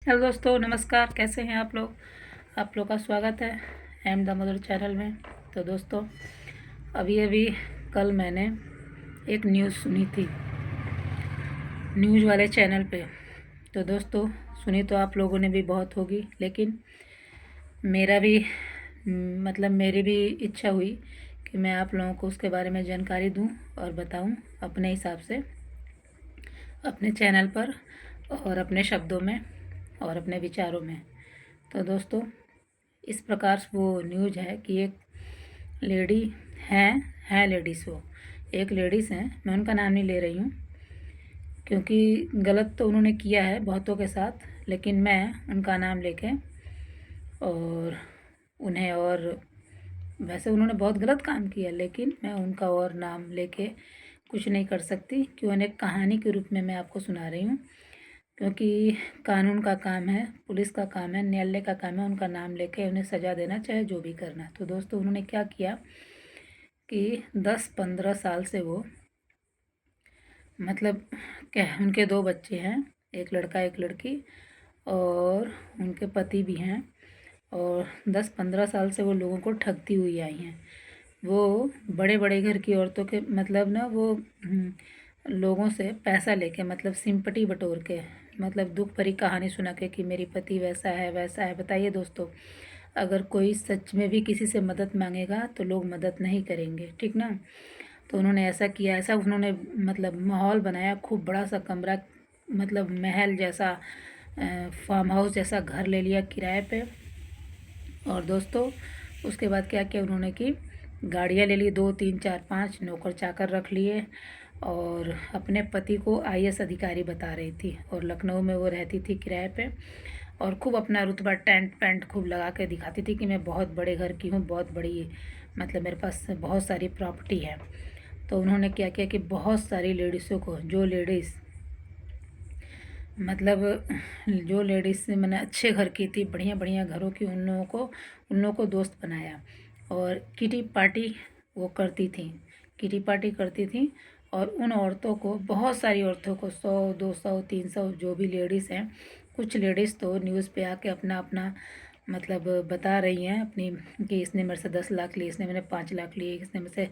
Hello दोस्तों, नमस्कार। कैसे हैं आप लोग का स्वागत है एम द मदर चैनल में। तो दोस्तों, अभी अभी कल मैंने एक न्यूज़ सुनी थी न्यूज़ वाले चैनल पे। तो दोस्तों, सुनी तो आप लोगों ने भी बहुत होगी, लेकिन मेरा भी मेरी भी इच्छा हुई कि मैं आप लोगों को उसके बारे में जानकारी दूं और बताऊं अपने हिसाब से, अपने चैनल पर और अपने शब्दों में और अपने विचारों में। तो दोस्तों, इस प्रकार से वो न्यूज़ है कि एक लेडी हैं लेडीज़, वो एक लेडीज़ हैं। मैं उनका नाम नहीं ले रही हूँ क्योंकि गलत तो उन्होंने किया है बहुतों के साथ, लेकिन मैं उनका नाम लेके और उन्हें, और वैसे उन्होंने बहुत गलत काम किया, लेकिन मैं उनका और नाम लेके कुछ नहीं कर सकती। क्यों, एक कहानी के रूप में मैं आपको सुना रही हूँ, क्योंकि कानून का काम है, पुलिस का काम है, न्यायालय का काम है उनका नाम लेके उन्हें सज़ा देना, चाहे जो भी करना। तो दोस्तों, उन्होंने क्या किया कि 10-15 साल से वो क्या, उनके 2 बच्चे हैं, एक लड़का एक लड़की, और उनके पति भी हैं, और 10-15 साल से वो लोगों को ठगती हुई आई हैं। वो बड़े बड़े घर की औरतों के वो लोगों से पैसा लेके, सिंपटी बटोर के, दुख भरी कहानी सुना के कि मेरी पति वैसा है वैसा है। बताइए दोस्तों, अगर कोई सच में भी किसी से मदद मांगेगा तो लोग मदद नहीं करेंगे, ठीक ना। तो उन्होंने ऐसा किया, ऐसा उन्होंने माहौल बनाया, खूब बड़ा सा कमरा, महल जैसा, फार्म हाउस जैसा घर ले लिया किराए पे। और दोस्तों, उसके बाद क्या किया उन्होंने कि गाड़ियाँ ले ली, 2, 3, 4, 5 नौकर चाकर रख लिए, और अपने पति को आईएएस अधिकारी बता रही थी, और लखनऊ में वो रहती थी किराए पे, और खूब अपना रुतबा टेंट पेंट खूब लगा के दिखाती थी कि मैं बहुत बड़े घर की हूँ, बहुत बड़ी, मेरे पास बहुत सारी प्रॉपर्टी है। तो उन्होंने क्या किया कि बहुत सारी लेडीज़ों को, जो लेडीज़ मैंने अच्छे घर की थी, बढ़िया बढ़िया घरों की, उन लोगों को दोस्त बनाया, और किटी पार्टी वो करती थी, किटी पार्टी करती थी। और उन औरतों को, बहुत सारी औरतों को, 100, 200, 300 जो भी लेडीज़ हैं, कुछ लेडीज़ तो न्यूज़ पे आके अपना अपना बता रही हैं अपनी, कि इसने मेरे से 10 लाख लिए, इसने मैंने 5 लाख लिए, इसने मेरे से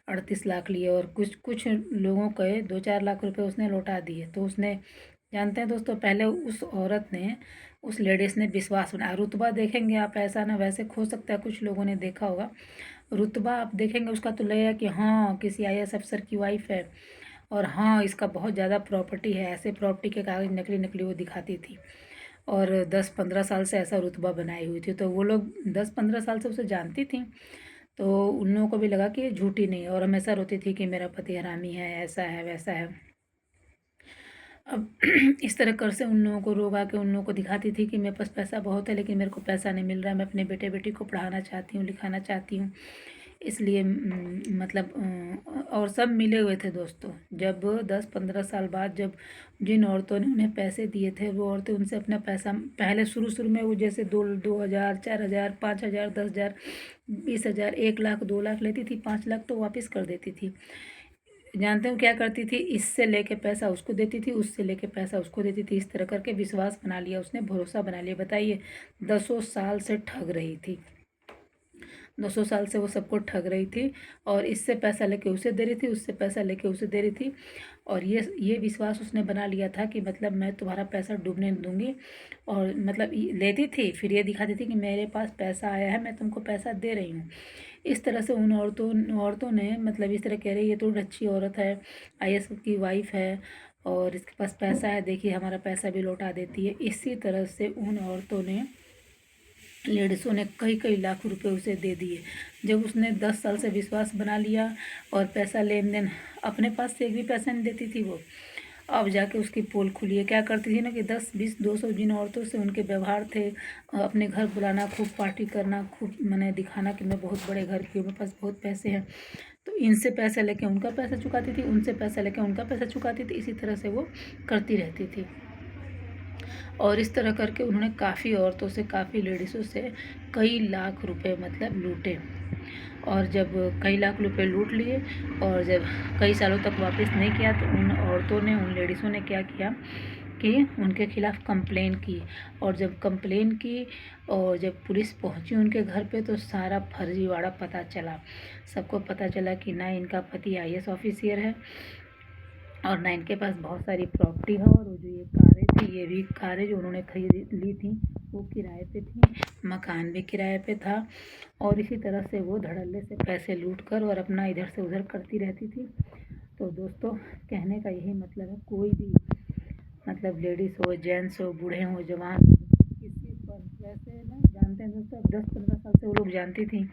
38 लाख लिए, और कुछ कुछ लोगों के 2-4 लाख रुपए उसने लौटा दिए। तो उसने, जानते हैं दोस्तों, पहले उस औरत ने, उस लेडीज़ ने विश्वास बनाया। रुतबा देखेंगे आप, ऐसा ना वैसे हो सकता है, कुछ लोगों ने देखा होगा, रुतबा आप देखेंगे उसका तो लगेगा कि हाँ, किसी आईएएस अफसर की वाइफ है, और हाँ, इसका बहुत ज़्यादा प्रॉपर्टी है। ऐसे प्रॉपर्टी के कागज नकली नकली वो दिखाती थी, और 10-15 साल से ऐसा रुतबा बनाई हुई थी। तो वो लोग 10-15 साल से उसे जानती थी, तो उन लोगों को भी लगा कि ये झूठी नहीं है, और हमेशा रोती थी कि मेरा पति हरामी है, ऐसा है वैसा है। अब इस तरह कर से उन लोगों को रोग आके उन लोगों को दिखाती थी कि मेरे पास पैसा बहुत है, लेकिन मेरे को पैसा नहीं मिल रहा है, मैं अपने बेटे बेटी को पढ़ाना चाहती हूँ, लिखाना चाहती हूँ, इसलिए और सब मिले हुए थे दोस्तों। जब 10-15 साल बाद, जब जिन औरतों ने उन्हें पैसे दिए थे, वो औरतें उनसे अपना पैसा, पहले शुरू शुरू में वो जैसे 2,000, 4,000, 5,000, 10,000, 20,000, 1 लाख, 2 लाख लेती थी, 5 लाख तो वापस कर देती थी। जानते हो क्या करती थी, इससे लेके पैसा उसको देती थी, उससे लेके पैसा उसको देती थी, इस तरह करके विश्वास बना लिया उसने, भरोसा बना लिया। बताइए, 10 साल से ठग रही थी, 200 साल से वो सबको ठग रही थी, और इससे पैसा लेके उसे दे रही थी, उससे पैसा लेके उसे दे रही थी, और ये विश्वास उसने बना लिया था कि मैं तुम्हारा पैसा डूबने नहीं दूंगी। और लेती थी, फिर ये दिखाती थी कि मेरे पास पैसा आया है, मैं तुमको पैसा दे रही हूँ। इस तरह से उन औरतों ने, इस तरह कह रही, ये तो अच्छी औरत है, आईएएस की वाइफ है, और इसके पास पैसा है, देखिए हमारा पैसा भी लौटा देती है। इसी तरह से उन औरतों ने, लेडीज़ों ने कई कई लाख रुपए उसे दे दिए। जब उसने 10 साल से विश्वास बना लिया और पैसा लेन देन, अपने पास से एक भी पैसा नहीं देती थी वो, अब जाके उसकी पोल खुली है। क्या करती थी ना कि 10, 20, 200 जिन औरतों से उनके व्यवहार थे, अपने घर बुलाना, खूब पार्टी करना, खूब मैंने दिखाना कि मैं बहुत बड़े घर की हूँ, मेरे पास बहुत पैसे हैं, तो इनसे पैसा लेके उनका पैसा चुकाती थी, उनसे पैसा लेके उनका पैसा चुकाती थी, इसी तरह से वो करती रहती थी। और इस तरह करके उन्होंने काफ़ी औरतों से, काफ़ी लेडीज़ों से कई लाख रुपए लूटे। और जब कई लाख रुपए लूट लिए, और जब कई सालों तक वापस नहीं किया, तो उन औरतों ने, उन लेडीज़ों ने क्या किया कि उनके खिलाफ़ कंप्लेन की। और जब कंप्लेन की और जब पुलिस पहुंची उनके घर पे तो सारा फर्जीवाड़ा पता चला। सबको पता चला कि ना इनका पति IAS ऑफिसर है और ना इनके पास बहुत सारी प्रॉपर्टी है, और जो ये कारें थी, ये भी कारें जो उन्होंने खरीद ली थी वो किराए पे थी, मकान भी किराए पे था। और इसी तरह से वो धड़ल्ले से पैसे लूट कर और अपना इधर से उधर करती रहती थी। तो दोस्तों, कहने का यही मतलब है, कोई भी मतलब लेडीज़ हो, जेंट्स हो, बूढ़े हो, जवान हो, किसी पर वैसे ना जानते हैं दोस्तों, 10-15 साल से वो लोग जानती थी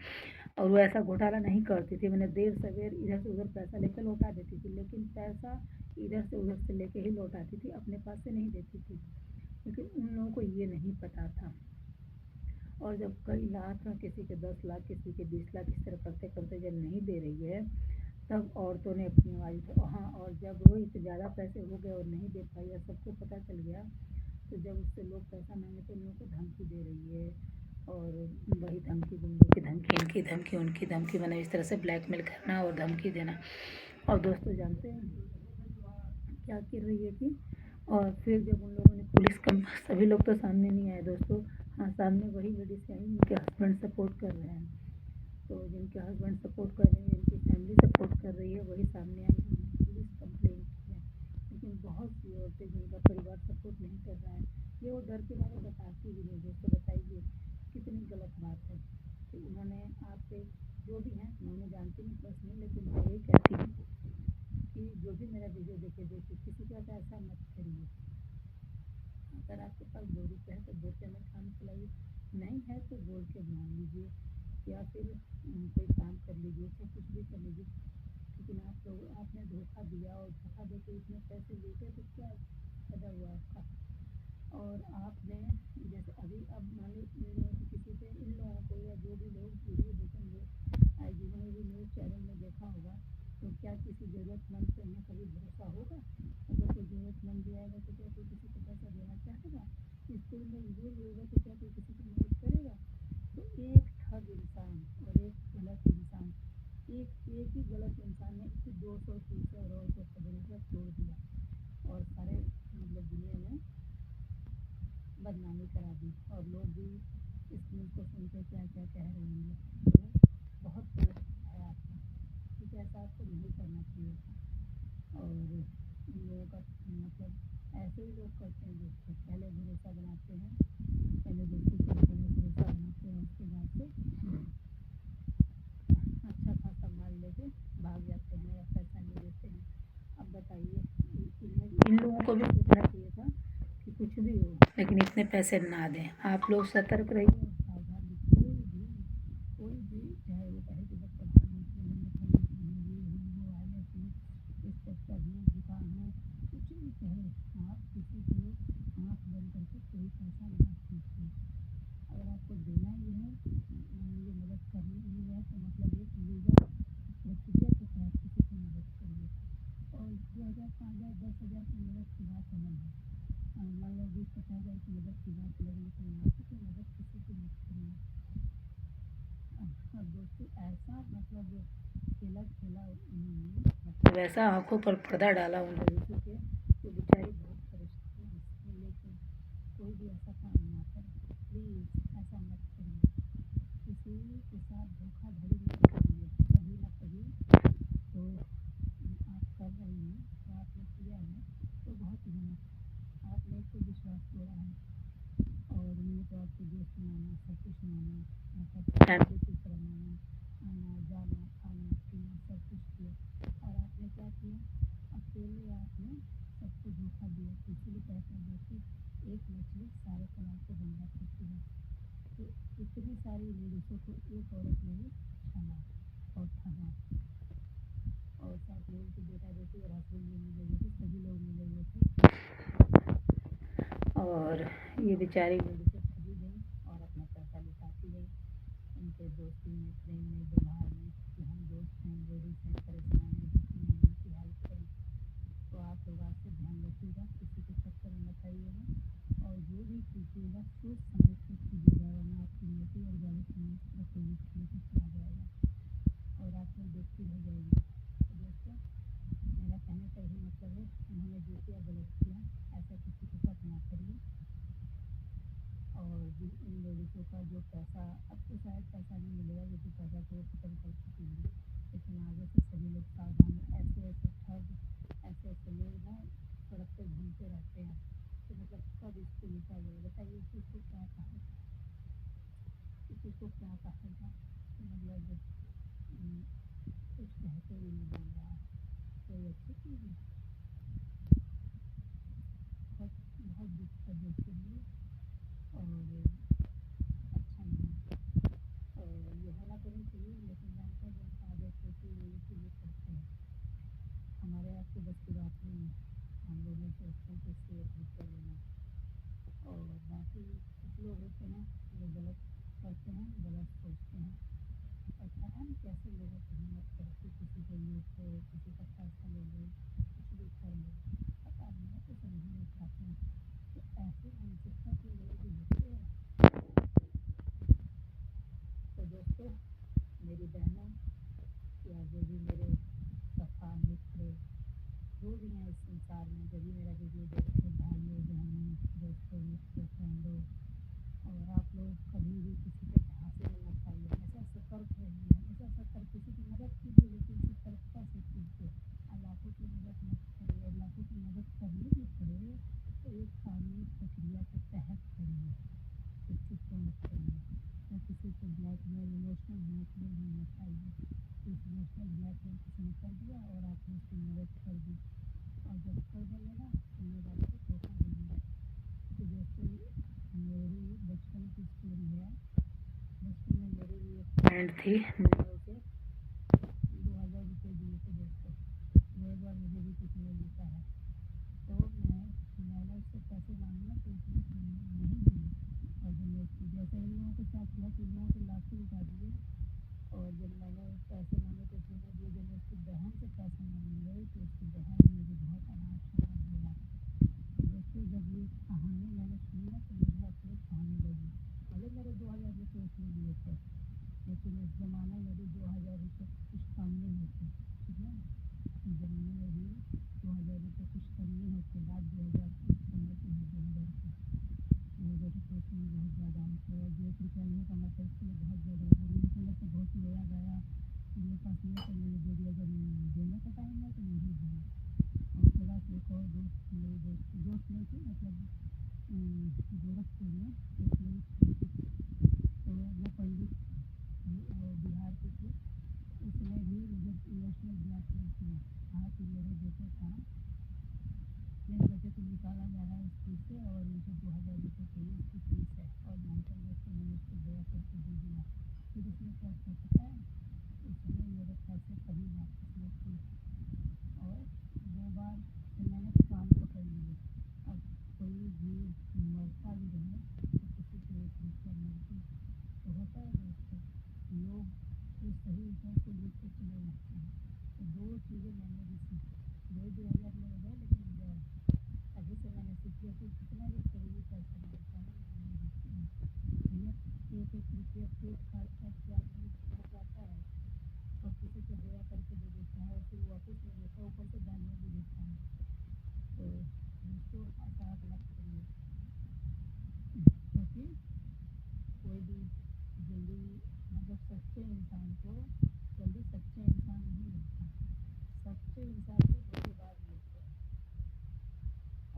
और वो ऐसा घोटाला नहीं करती थी। मैंने देर सवेर इधर से उधर पैसा लेकर लौटा देती थी, लेकिन पैसा इधर से उधर से लेके ही लौटाती थी, अपने पास से नहीं देती थी। लेकिन उन लोगों को ये नहीं पता था। और जब कई लाख, किसी के 10 लाख, किसी के 20 लाख, इस तरह करते करते जब नहीं दे रही है, तब औरतों ने अपनी आवाज़ उठाई। हाँ, और जब वो इससे ज़्यादा पैसे हो गए और नहीं दे पाई या सबको पता चल गया, तो जब उससे लोग पैसा मांगे तो उन लोगों को धमकी दे रही है। और वही धमकी, गुंडों की धमकी, इनकी धमकी, उनकी धमकी, मैंने इस तरह से ब्लैकमेल करना और धमकी देना। और दोस्तों जानते हैं क्या कर रही है कि, और फिर जब उन लोगों ने पुलिस का, सभी लोग तो सामने नहीं आए दोस्तों, हाँ सामने वही लेडीज़ आई जिनके हस्बैंड सपोर्ट कर रहे हैं। तो जिनके हस्बैंड सपोर्ट कर रहे हैं, जिनकी फैमिली सपोर्ट कर रही है, वही सामने आई, उन्होंने पुलिस कंप्लेन की है। लेकिन बहुत सी औरतें जिनका परिवार सपोर्ट नहीं कर रहा है, ये वो डर के बारे में बताती भी नहीं। दोस्तों बताइए कितनी गलत बात है। तो उन्होंने आपसे, जो भी हैं, मैं उन्हें जानती नहीं पर्सनली, लेकिन मैं यही कहती हूँ कि जो भी मेरा वीडियो देखिए, किसी के साथ ऐसा मत करिए। अगर आपके पास 2 रुपये है तो 2 रुपये में काम चलाइए, नहीं है तो बोल के मान लीजिए, या फिर कोई काम कर लीजिए, चाहे कुछ भी कर लीजिए। लेकिन आप लोग, आपने धोखा दिया और धोखा देके इतने पैसे लूटे तो क्या फ़ायदा हुआ आपका। और आपने, जैसे अभी अब मान लो इन लोगों को, किसी पे, इन लोगों को या जो भी लोग वीडियो देखेंगे, जिन्होंने भी न्यूज़ चैनल में देखा होगा, तो क्या किसी ज़रूरतमंद पे उन्हें कभी भरोसा होगा? अगर कोई ज़रूरतमंद भी आएगा तो क्या कोई किसी को पैसा देना चाहेगा? स्कूल में वीडियो भी होगा तो क्या कोई किसी की मदद करेगा? तो एक ठग इंसान और एक गलत इंसान, एक ही गलत इंसान ने 200-300 औरतों का भरोसा तोड़ दिया और सारे मतलब दुनिया में बदनामी करा दी। और लोग भी इस न्यूज़ को सुन के क्या क्या कह रहे होंगे। तो बहुत गलत है आपका, ठीक है, ऐसा आपको नहीं करना चाहिए था। और इन लोगों का मतलब, ऐसे ही लोग करते हैं दोस्तों, पहले भरोसा बनाते हैं, पहले दोस्ती करते हैं, भरोसा बनाते हैं, उसके बाद से अच्छा खासा माल लेके भाग जाते हैं या पैसा नहीं देते हैं। अब बताइए, इन लोगों को भी सोचना चाहिए था कि कुछ भी हो लेकिन इतने पैसे ना दें। आप लोग सतर्क रहिए और सावधान रहिए। कोई भी चाहे वो कहे कि जब प्रधानमंत्री हैं, मुख्यमंत्री हैं, ये हैं, वो IAS हैं, इंस्पेक्टर हैं, दुकान है, कुछ भी कहे, आप किसी को आँख बंद करके कोई पैसा मत दीजिए। अगर आपको देना ही है, ये मदद करनी ही है, तो मतलब एक लीगल प्रक्रिया के तहत किसी की मदद करिए। और 2,000, 5,000, 10,000 की मदद की बात अलग है। मान लो 20-50,000 की मदद की बात अलग है, लेकिन लाखों की मदद किसी की मत करिए। और दोस्तों ऐसा मतलब खेला खेला उन्होंने, मतलब वैसा आंखों पर पर्दा डाला उन लड़कियों के, तो बेचारी बहुत परेशान है इसमें। लेकिन कोई भी ऐसा काम ना करे, प्लीज़ ऐसा मत करिए, किसी के साथ धोखाधड़ी मत करिए कभी ना कभी। तो आप कर रही हैं, तो आपने किया है तो बहुत गलत, आपने एक तो विश्वास तोड़ा है और मैंने तो आपको दोस्त माना, सब कुछ माना, मतलब फैमिली की तरह माना, आना जाना, खाना पीना सब कुछ किया, और आपने क्या किया, अकेले आपने सबको धोखा दिया। तो इसीलिए कहते हैं दोस्तों, एक मछली सारे तालाब को गंदा करती है। तो इतनी सारी लेडीज़ों को एक औरत ने ही छला और ठगा, और साथ में उनकी बेटा बेटी और हस्बैंड भी मिले हुए थे, सभी लोग मिले हुए थे। और ये बेचारी लेडीज़ें ठगी गई और अपना पैसा लुटाती गई उनके दोस्ती में, प्रेम में, व्यवहार में, कि हम दोस्त हैं, लेडीज़ हैं, परेशान हैं, दुखी हैं, उनकी हेल्प करें। तो आप लोग आज से ध्यान रखिएगा, किसी के चक्कर में मत आइएगा, और जो भी कीजिएगा सोच समझ कर कीजिएगा, वरना आपकी मोटी और गाड़ी समाज पर पुलिस लेके चला जाएगा और आप लोग देखती रह जाएगी। तो दोस्तों मेरा कहने का यही मतलब है, उन्होंने जो किया गलत किया, ऐसा किसी के साथ ना करिए। और इन लेडीज़ों का जो पैसा, अब तो शायद पैसा नहीं मिलेगा क्योंकि पैसा तो खत्म कर चुकी होंगी, लेकिन आगे से सभी लोग सावधान। ऐसे ऐसे ठग, ऐसे ऐसे लोग ना सड़क पे घूमते रहते हैं, तो मतलब कब इसको मिटा जाए बताइए। इस चीज़ को क्या कहा जाए, इस चीज़ को क्या कहा जाए, मतलब कुछ कहते हुए नहीं बन रहा है। कोई अच्छी चीज़ है, बहुत बहुत दुख है देश के लिए, और अच्छा नहीं है। और ये होना तो नहीं चाहिए, लेकिन जानते हैं जिनका आदत होती है ये चीज़ें करते हैं। हमारे आपके बस की बात नहीं है, हम लोग नहीं सोचते हैं कि इससे एक रुपया लेना। और बाकी कुछ लोग होते हैं जो गलत करते हैं, गलत सोचते हैं, और पता नहीं कैसे लोगों की हिम्मत करके किसी को लूट लो, किसी का पैसा ले लो, कुछ भी कर लो। पता नहीं, मैं तो समझ नहीं पाती हूँ कि ऐसे मानसिकता के लोग भी होते हैं। तो दोस्तों, मेरी बहनों या जो भी मेरे सखा मित्र जो भी हैं इस संसार में, जब भी मेरा वीडियो देखते हैं, भाइयों बहनों दोस्तों मित्रों फ्रेंडों, और आप लोग कभी भी किसी के झांसे में मत आइए, हमेशा सतर्क रहिए, हमेशा सतर्क। किसी की मदद कीजिए लेकिन सतर्कता से कीजिए, लाखों की मदद मत करिए, और लाखों की मदद करनी भी पड़े तो एक कानूनी प्रक्रिया के तहत करिए, शिक्षित को मत करिए, या किसी को ब्लैकमेल, इमोशनल ब्लैकमेल में मत आइए। इमोशनल ब्लैकमेल किसी ने कर दिया और आपने उसकी मदद कर दी, और जब कर देंगे ना तो लोग आपको धोखा देंगे। तो दोस्तों, मेरी बचपन की स्टोरी है। बचपन में मेरी भी एक फ्रेंड थी, मैंने उसे 2000 रुपये दिए थे दोस्तों। एक बार मुझे भी किसी ने लूटा है, तो मैंने उससे पैसे मांगे ना तो उसने नहीं दिए। और जब मैं जैसे इन लोगों के साथ हुआ तो इन लोगों के लाठी उठा दिए, और जब मैंने पैसे मांगे तो उसने नहीं दिए। जब मैं उसकी बहन से पैसे मांगने गई तो उसकी बहन ने मुझे बहुत अनाज शनाज दिया। तो दोस्तों, जब ये कहानी मैंने सुनी ना तो मुझे अपनी कहानी लगी। भले मेरे 2000 रुपये उसने दिए थे, लेकिन उस ज़माने में भी 2000 रुपये कुछ कम नहीं होते, ठीक है। उस ज़माने में भी 2000 रुपये कुछ कम नहीं होते। आज 2000 कुछ समय के हैं, 2000 रुपये, 2000 रुपये उसमें बहुत ज़्यादा होते हैं। जो 1 रुपया नहीं कमाता इसके लिए बहुत ज़्यादा होता है। मुझे पहले से बहुत रोया गया, मेरे पास नहीं तो मैंने दे दिया, जब देने का टाइम है तो नहीं दिया। और थोड़ा सा एक और दोस्त, मेरी दोस्त नहीं थी, मतलब गोरखपुर में एक मेरी फ्रेंड थी, तो वो पंडित थी और बिहार की थी। उसने भी मुझे इमोशनल ब्लैकमेल किया, कहा कि मेरे बेटे का मेरे बेटे को निकाला जा रहा है स्कूल से और मुझे 2000 रुपये चाहिए, उसकी फीस है। और जानते हैं दोस्तों, मैंने उसको दया करके दे दिया। फिर उसने क्या किया पता है, उसने मेरे पैसे कभी वापस नहीं किए, और 2 बार से मैंने कान पकड़ लिए। अब कोई भी मरता भी रहे तो किसी को 1 रुपया मत दो। तो होता है दोस्तों, लोग जो सही है उसको लूट के चले जाते हैं। तो 2 चीज़ें मैंने भी सीखी, 2000 मेरे गए लेकिन गए। अभी से मैंने सीख लिया कि कितना भी करीबी पैसा मिलता है ना, मैंने देखती हूँ भैया, 1-1 रुपया पेट फाड़ के आदमी मर जाता है और किसी को दया करके दे देता है, और फिर वापस नहीं देता, ऊपर से गालियाँ भी देता है। तो दोस्तों, ऐसा आप मत करिए, क्योंकि कोई भी जल्दी, मतलब सच्चे इंसान को जल्दी सच्चे इंसान नहीं मिलता। सच्चे इंसान को धोखेबाज मिलते हैं।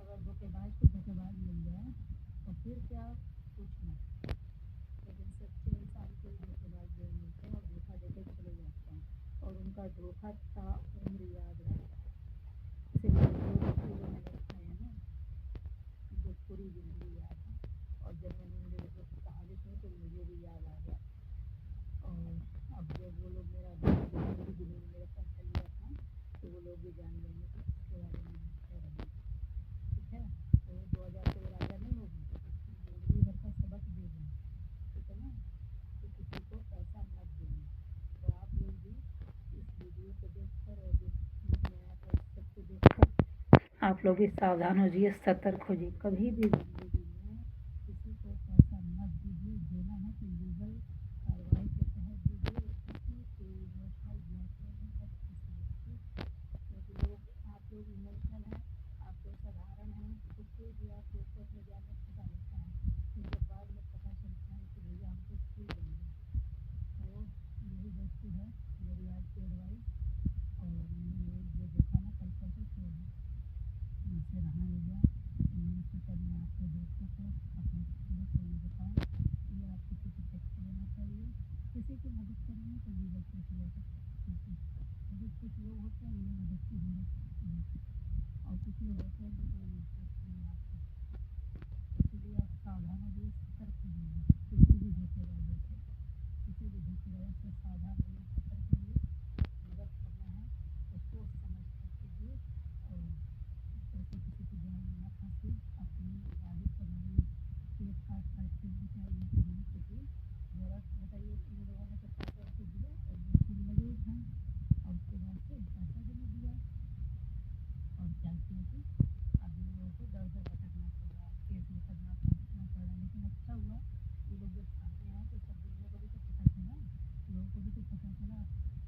अगर धोखेबाज को धोखेबाज मिल जाए तो फिर क्या, कुछ नहीं। लेकिन सच्चे इंसान को ही धोखेबाज लोग मिलते हैं और धोखा देकर चले जाते हैं, और उनका धोखा ताउम्र याद रहता है। इसीलिए 2 रुपये जो मैंने खाए हैं ना, मुझे पूरी ज़िंदगी याद है। और जब मैंने उन लोगों की कहानी सुनी तो मुझे भी याद आ गया। और अब जब वो लोग जिन्होंने मेरा पैसा लिया था, तो वो लोग भी जान लेंगे कि किसके बारे में मैं कह रही हूँ, ठीक है। तो 2000 से वो राजा नहीं होगी, ज़िंदगी भर का सबक दे रही हूँ, ठीक है ना, कि किसी को पैसा मत देना। तो आप लोग भी इस वीडियो को देखकर और जो समझ में आया था उस सबको देखकर आप लोग भी सावधान हो जाइए, सतर्क हो जाइए। कभी भी ज़िंदगी में किसी को पैसा मत दीजिए, देना है तो लीगल कार्रवाई के तहत दीजिए, किसी को इमोशनल ब्लैकमेल में मत कीजिए, ठीक। क्योंकि लोग कुछ लोग होते हैं जिन्हें मदद की ज़रूरत होती है और कुछ लोग होते हैं जो कोई इंटरेस्ट नहीं आता, इसलिए आप सावधान रहिए, सतर्क रहिए, किसी भी धोखेबाजों से, किसी भी धोखेबाज से सावधान रहिए, सतर्क रहिए। मदद करना है तो सोच समझ कर कीजिए और इस तरह से किसी के जाल में न फंसिए, अपनी राहें बनाइए, एक काट काट के बचाइए, फिर नहीं कीजिए। ज़रूरत बताइए इन लोगों ने तो ₹500 दिए और वो खुद मौजूद हैं और उसके बाद से पैसा भी नहीं दिया और क्या किया कि अब इन लोगों को दर-दर भटकना पड़ रहा है, केस मुकदमा काटना पड़ रहा है। लेकिन अच्छा हुआ ये लोग जब सामने आए तो सब दुनिया को भी तो पता चला, लोगों को भी तो पता चला।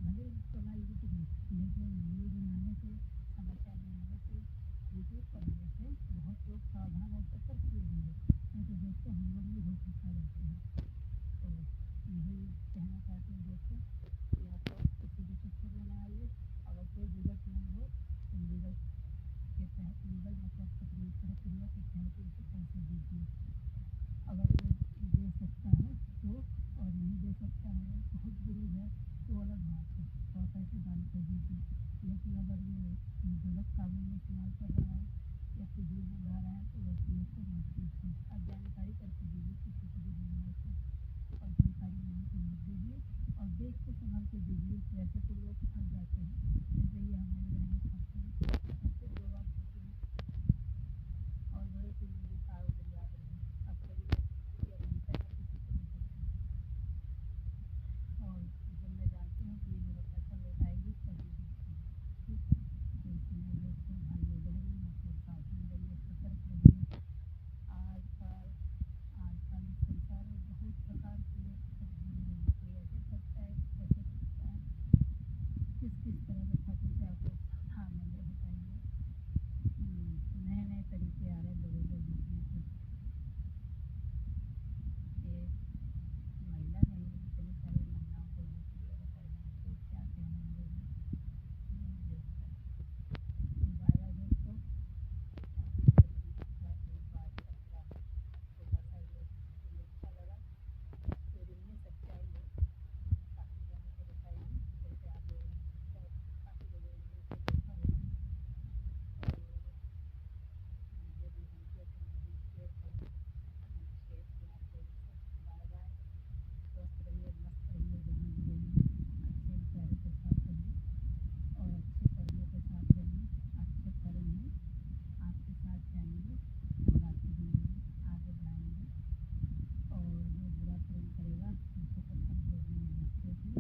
भले चला यूट्यूब में, लेकिन न्यूज़ में आने से, समाचार में आने से, यूट्यूब पर आने से बहुत लोग सावधान और सतर्क हुए होंगे। नहीं तो दोस्तों हम लोग भी धोखा खा जाते हैं। तो यही कहना चाहते हैं दोस्तों कि आप लोग किसी के चक्कर में ना आइए। अगर कोई ज़रूरतमंद हो तो लीगल के तहत, लीगल मतलब प्रक्रिया के तहत उसे पैसे दीजिए। अगर वो दे सकता है तो, और नहीं दे सकता है, बहुत गरीब है तो अलग बात है, थोड़ा पैसे दान कर दीजिए। लेकिन अगर वो गलत कामों में इस्तेमाल कर रहा है या फिजूल में उड़ा रहा है तो वसीयत को मत कीजिए। आप जानकारी करके दीजिए किसी को भी देना है तो, और जानकारी नहीं तो मत दीजिए और देख के संभल के दीजिए। वैसे तो लोग फँस जाते हैं, जैसे ये हमारी बहनें फँस गईं, ऐसे दो बार फँसी हैं और बड़े से मुझे साल भर याद रहे। अब कभी या बनता है किसी को भी करते हैं और जब मैं जानती हूँ कि ये मेरा पैसा लौटाएगी तभी देती हूँ। ठीक, तो इसलिए दोस्तों, भाइयों बहनों, आप लोग सावधान रहिए, सतर्क रहिए। आजकल आजकल इस संसार में बहुत प्रकार के लोग ठग रहे हैं, कोई ऐसे ठगता है, कैसे ठगता है, किस किस तरह के ठगों से आप लोग सावधान रहिए, बताइए। नए नए तरीके आ रहे हैं लोगों को लूटने के। ये महिला नहीं, इतनी सारी महिलाओं को लूट लिया, बताइए तो क्या कहना है लोगों ने। दोस्तों बाय बाय दोस्तों, जल्दी बात हुई, बात का मेरा छोटा सा ये स्टोरी अच्छा लगा। स्टोरी में सच्चाई है, मैंने कहानी बना के बताई है, जैसे आप लोगों ने सच्चाई, काफ़ी लोगों ने इसे देखा होगा और मुझे भी हमको तो मैं भी शेयर करूँ, मैंने शेयर किया आप लोगों से। बाय बाय, स्वस्थ रहिए, मस्त रहिए, जहाँ भी रहिए अच्छे विचारों के साथ रहिए और अच्छे कर्मों के साथ रहिए। अच्छे कर्म ही आपके साथ जाएंगे और आपकी ज़िंदगी आगे बढ़ाएंगे और जो बुरा कर्म करेगा उसे तो फल भोगना होगा, क्योंकि